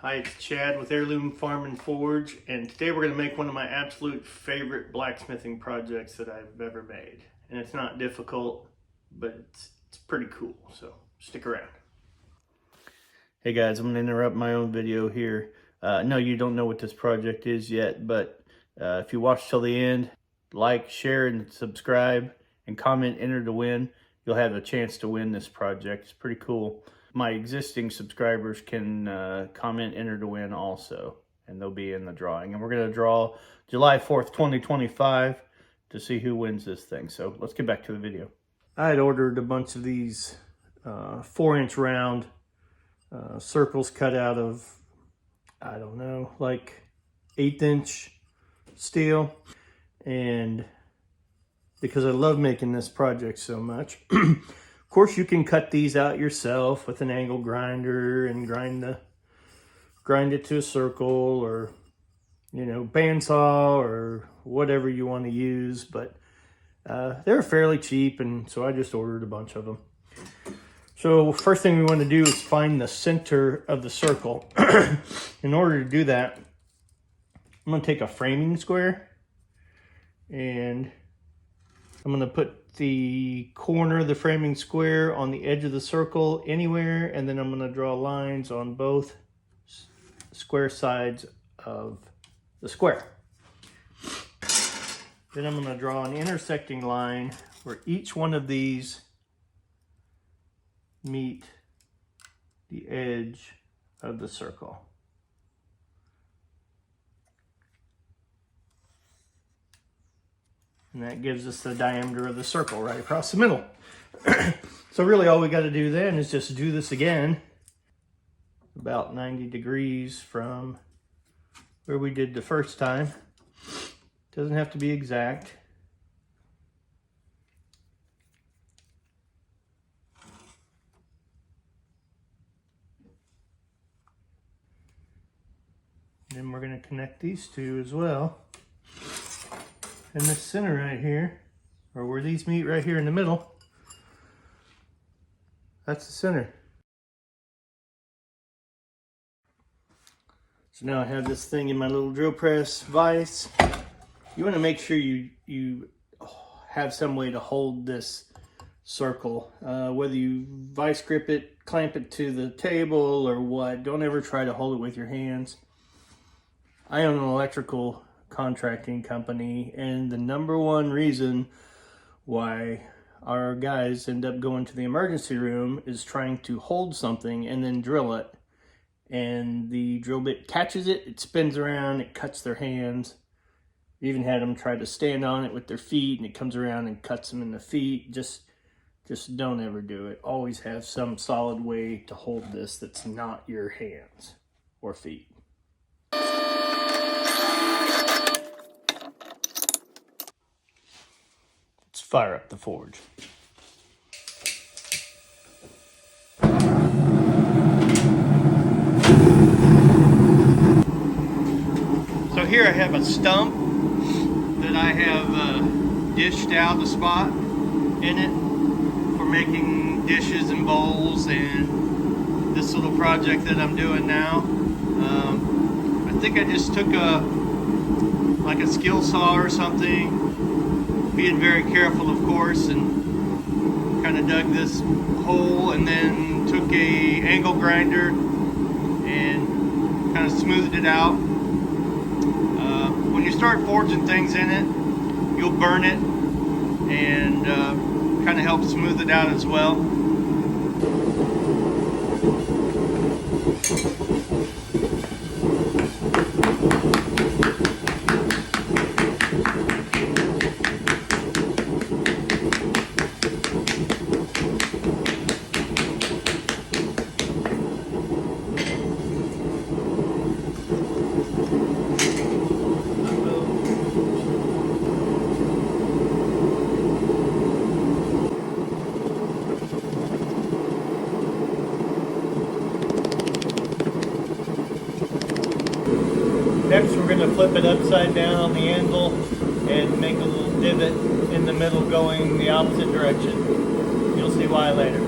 Hi, it's Chad with Heirloom Farm and Forge, and today we're going to make one of my absolute favorite blacksmithing projects that I've ever made. And it's not difficult, but it's pretty cool, so stick around. Hey guys, I'm going to interrupt my own video here. No, you don't know what this project is yet, but if you watch till the end, like, share, and subscribe, and comment enter to win, you'll have a chance to win this project. It's pretty cool. My existing subscribers can comment enter to win also, and they'll be in the drawing. And we're going to draw July 4th, 2025 to see who wins this thing. So let's get back to the video. I had ordered a bunch of these 4-inch round circles cut out of, I don't know, like 1/8-inch steel. And because I love making this project so much, of course, you can cut these out yourself with an angle grinder and grind it to a circle, or, you know, bandsaw or whatever you want to use. But they're fairly cheap, and so I just ordered a bunch of them. So first thing we want to do is find the center of the circle. In order to do that, I'm going to take a framing square, and I'm going to put the corner of the framing square on the edge of the circle anywhere, and then I'm going to draw lines on both square sides of the square. Then I'm going to draw an intersecting line where each one of these meet the edge of the circle. And that gives us the diameter of the circle right across the middle. So really all we got to do then is just do this again about 90 degrees from where we did the first time. Doesn't have to be exact. Then we're going to connect these two as well. And this center right here, or where these meet right here in the middle, that's the center. So now I have this thing in my little drill press vise. You want to make sure you have some way to hold this circle. Whether you vise grip it, clamp it to the table, or what, don't ever try to hold it with your hands. I own an electrical contracting company, and the number one reason why our guys end up going to the emergency room is trying to hold something and then drill it, and the drill bit catches it, it spins around, it cuts their hands. We even had them try to stand on it with their feet, and it comes around and cuts them in the feet. Just don't ever do it. Always have some solid way to hold this that's not your hands or feet. Fire up the forge. So here I have a stump that I have dished out a spot in it for making dishes and bowls, and this little project that I'm doing now. I think I just took like a skill saw or something, being very careful, of course, and kind of dug this hole, and then took a angle grinder and kind of smoothed it out. When you start forging things in it, you'll burn it, and kind of help smooth it out as well. Next, we're going to flip it upside down on the anvil and make a little divot in the middle going the opposite direction. You'll see why later.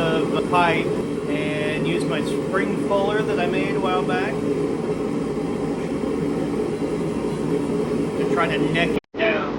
of pipe and use my spring fuller that I made a while back to try to neck it down.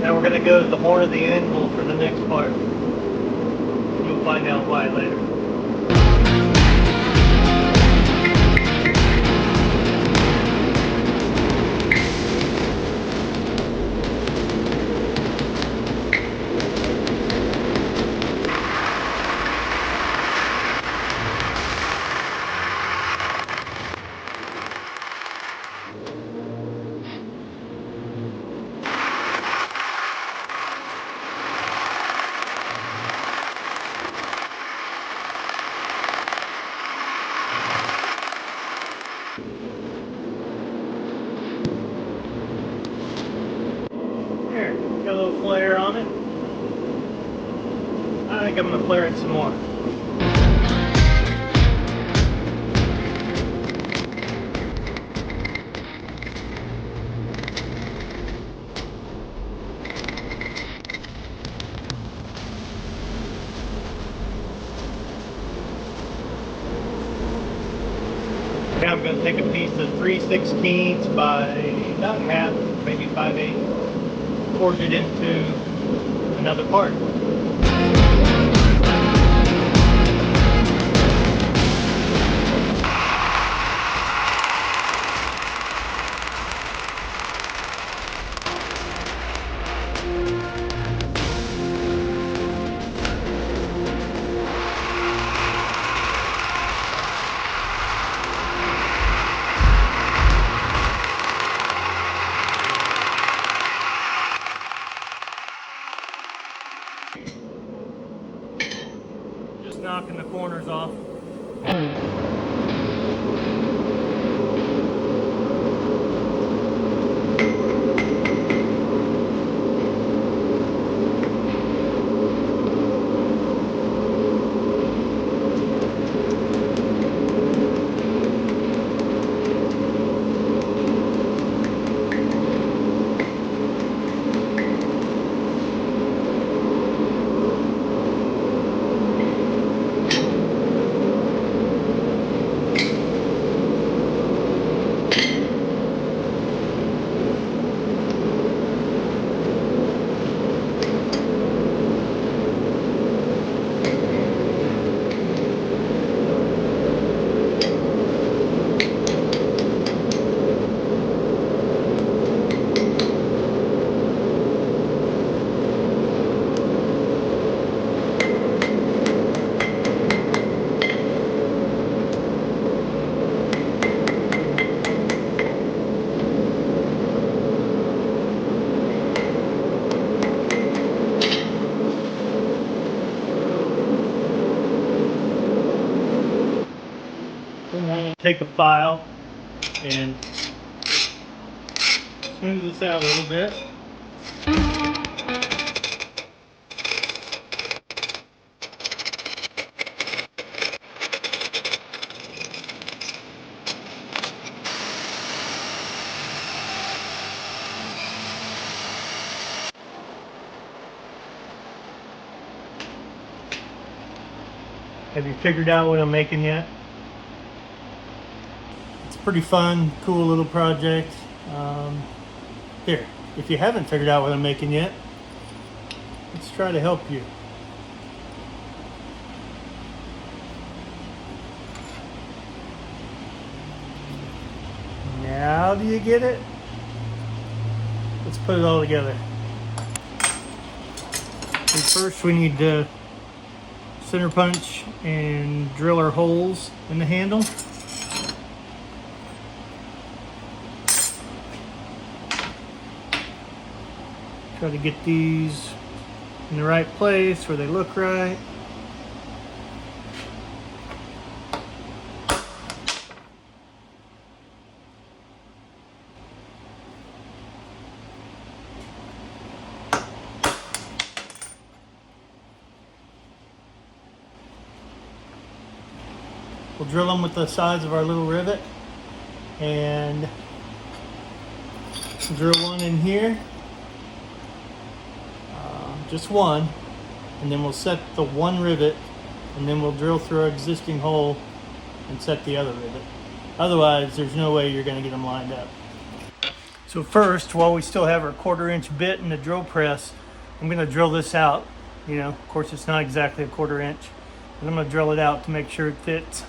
Now we're going to go to the horn of the anvil for the next part. You'll find out why later. There, got a little flare on it. I think I'm going to flare it some more. Now I'm going to take a piece of 3/16 by about half, maybe 5/8, forge it into another part. Just knocking the corners off. Take a file and smooth this out a little bit. Have you figured out what I'm making yet? It's a pretty fun, cool little project. Here, if you haven't figured out what I'm making yet, let's try to help you. Now do you get it? Let's put it all together. And first we need to center punch and drill our holes in the handle. Try to get these in the right place where they look right. We'll drill them with the size of our little rivet and drill one in here, just one, and then we'll set the one rivet and then we'll drill through our existing hole and set the other rivet. Otherwise, there's no way you're going to get them lined up. So first, while we still have our 1/4-inch bit in the drill press, I'm going to drill this out. You know, of course it's not exactly a 1/4 inch, but I'm going to drill it out to make sure it fits.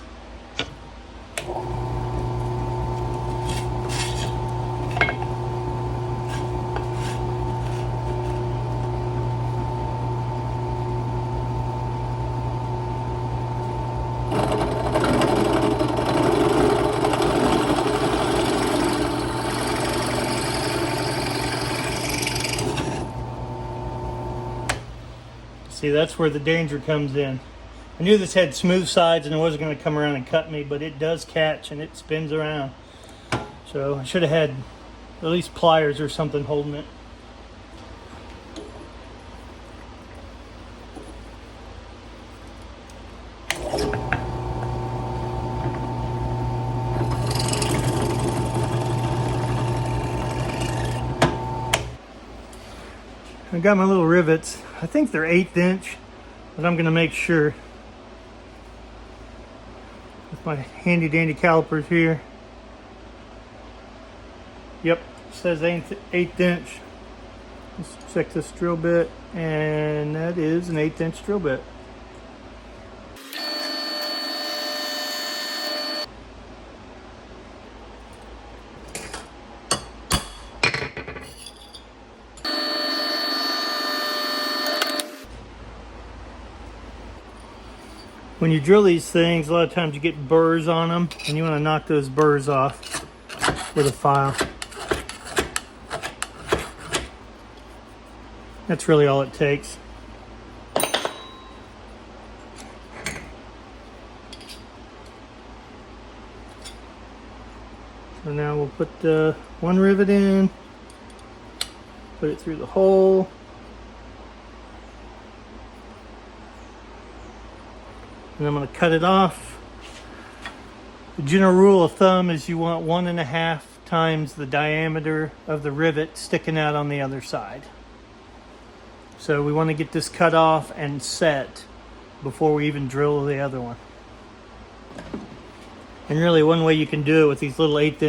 See, that's where the danger comes in. I knew this had smooth sides and it wasn't going to come around and cut me, but it does catch and it spins around. So I should have had at least pliers or something holding it. I got my little rivets. I think they're 1/8 inch, but I'm going to make sure with my handy dandy calipers here. Yep, it says 1/8 inch. Let's check this drill bit, and that is an 1/8 inch drill bit. When you drill these things, a lot of times you get burrs on them, and you want to knock those burrs off with a file. That's really all it takes. So now we'll put the one rivet in, put it through the hole. And I'm going to cut it off. The general rule of thumb is you want 1.5 times the diameter of the rivet sticking out on the other side. So we want to get this cut off and set before we even drill the other one. And really, one way you can do it with these little 1/8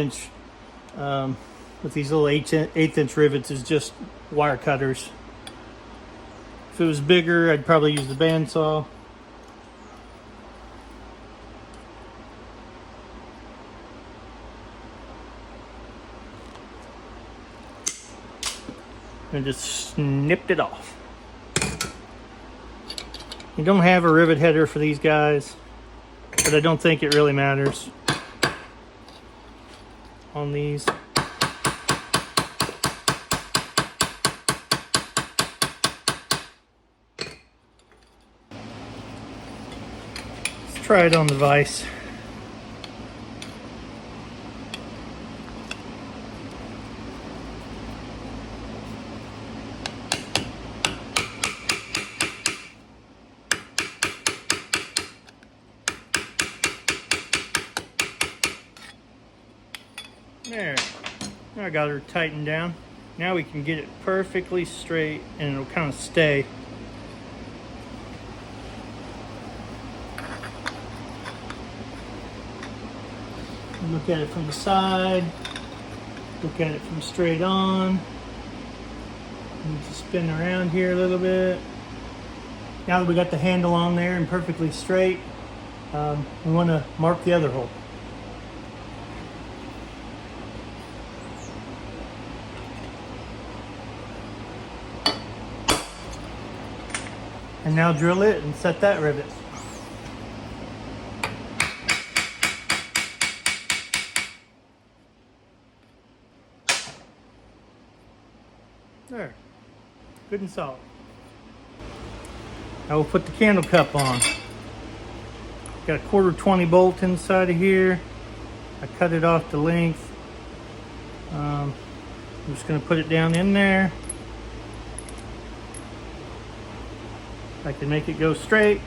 inch rivets is just wire cutters. If it was bigger, I'd probably use the bandsaw. And just snipped it off. You don't have a rivet header for these guys, but I don't think it really matters on these. Let's try it on the vise. There, now I got her tightened down. Now we can get it perfectly straight and it'll kind of stay. Look at it from the side, look at it from straight on. Need to spin around here a little bit. Now that we got the handle on there and perfectly straight, we want to mark the other hole. And now drill it and set that rivet. There, good and solid. I will put the candle cup on. Got a 1/4 bolt inside of here. I cut it off the length. I'm just going to put it down in there. I can make it go straight.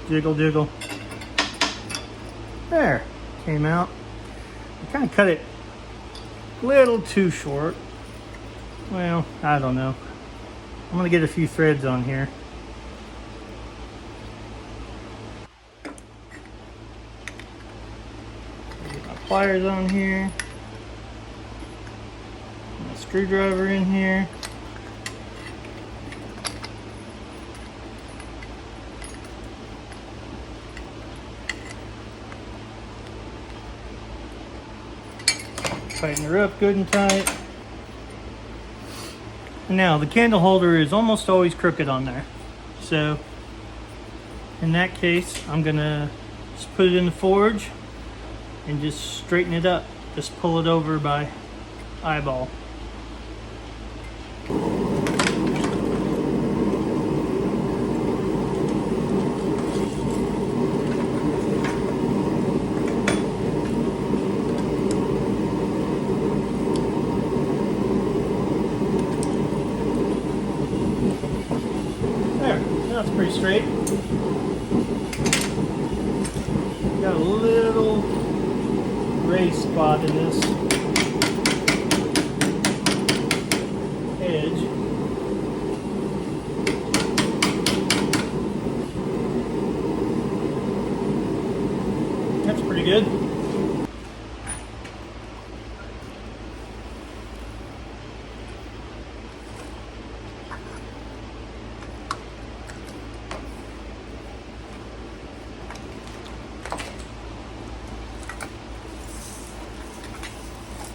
Jiggle, jiggle. There, came out. I kind of cut it a little too short. Well, I don't know. I'm going to get a few threads on here. Get my pliers on here. My screwdriver in here. Tighten her up good and tight. Now the candle holder is almost always crooked on there, so in that case I'm gonna just put it in the forge and just straighten it up. Just pull it over by eyeball. That's pretty straight. Got a little gray spot in this edge. That's pretty good.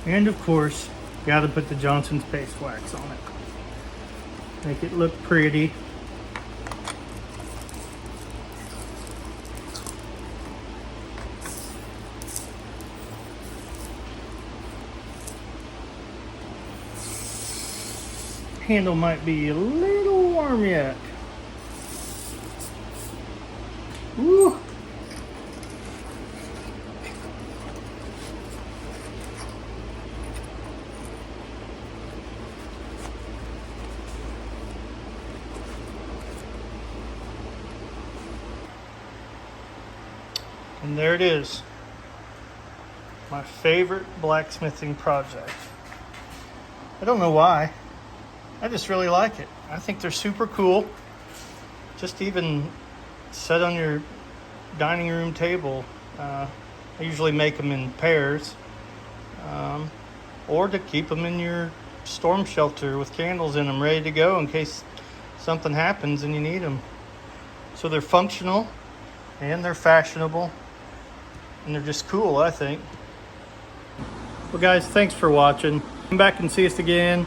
And of course, got to put the Johnson's paste wax on it. Make it look pretty. Handle might be a little warm yet. Woo! And there it is, my favorite blacksmithing project. I don't know why, I just really like it. I think they're super cool. Just even set on your dining room table. I usually make them in pairs, or to keep them in your storm shelter with candles in them ready to go in case something happens and you need them. So they're functional and they're fashionable. And they're just cool, I think. Well guys, thanks for watching. Come back and see us again.